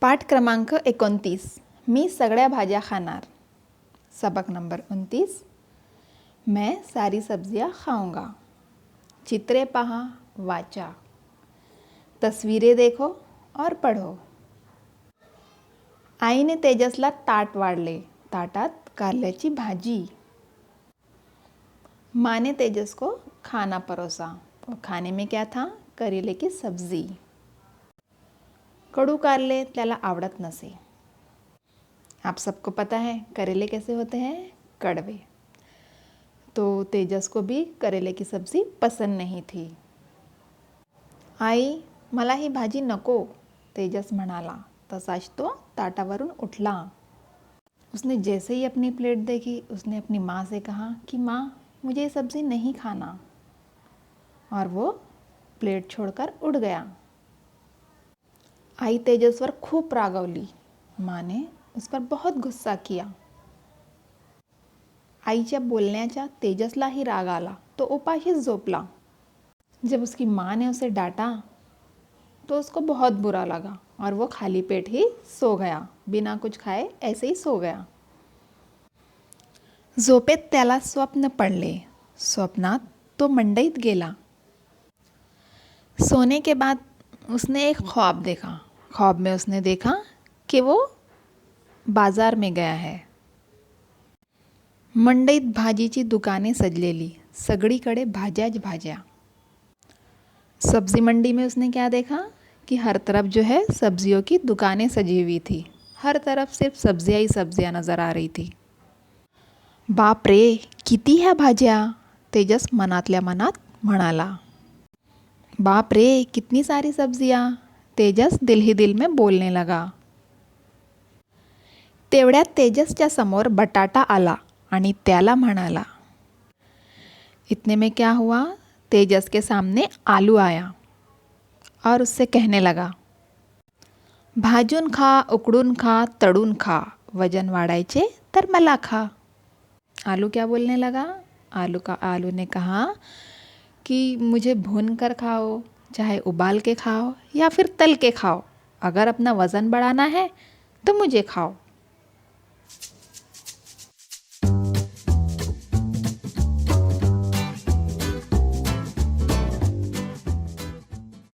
पाठ क्रमांक 29. मी सगळ्या भाज्या खाणार. सबक नंबर 29. मैं सारी सब्जियां खाऊंगा. चित्रे पहा, वाचा. तस्वीरें देखो और पढ़ो. आईने तेजसला ताट वाढले. ताटात कारल्याची भाजी. माँ ने तेजस को खाना परोसा. और खाने में क्या था? करेले की सब्जी. कडू कारले त्याला आवडत नसे. आप सबको पता है करेले कैसे होते हैं? कड़वे. तो तेजस को भी करेले की सब्जी पसंद नहीं थी. आई, मला ही भाजी नको, तेजस म्हणाला. तसाच तो ताटावरून उठला. उसने जैसे ही अपनी प्लेट देखी, उसने अपनी माँ से कहा कि माँ, मुझे ये सब्जी नहीं खाना. और वो प्लेट छोड़कर उठ गया. आई तेजसवर खूप रागावली. माँ ने उस पर बहुत गुस्सा किया. आईच्या बोलण्याचा तेजसलाही राग आला. तो उपाशीच झोपला. जब उसकी माँ ने उसे डांटा तो उसको बहुत बुरा लगा और वो खाली पेट ही सो गया. बिना कुछ खाए ऐसे ही सो गया. झोपेत त्याला स्वप्न पडले. स्वप्नात तो मंडईत गेला. सोने के बाद उसने एक ख्वाब देखा. ख्वाब में उसने देखा कि वो बाजार में गया है. मंडईत भाजीची दुकाने सजलेली. सगळीकडे भाज्याच भाज्या. सब्जी मंडी में उसने क्या देखा कि हर तरफ जो है सब्जियों की दुकानें सजी हुई थी. हर तरफ सिर्फ सब्जियां ही सब्जियां नज़र आ रही थी. बाप रे, किती ह्या भाज्या, तेजस मनातल्या मनात म्हणाला. बाप रे, कितनी सारी सब्जियां, तेजस दिल ही दिल में बोलने लगा. तेवढ्यात तेजसच्या समोर बटाटा आला आणि त्याला म्हणाला. इतने में क्या हुआ? तेजस के सामने आलू आया और उससे कहने लगा, भाजून खा, उकडून खा, तळून खा, वजन वाढायचे तर मला खा. आलू क्या बोलने लगा? आलू ने कहा कि मुझे भून कर खाओ, चाहे उबाल के खाओ या फिर तल के खाओ. अगर अपना वज़न बढ़ाना है तो मुझे खाओ.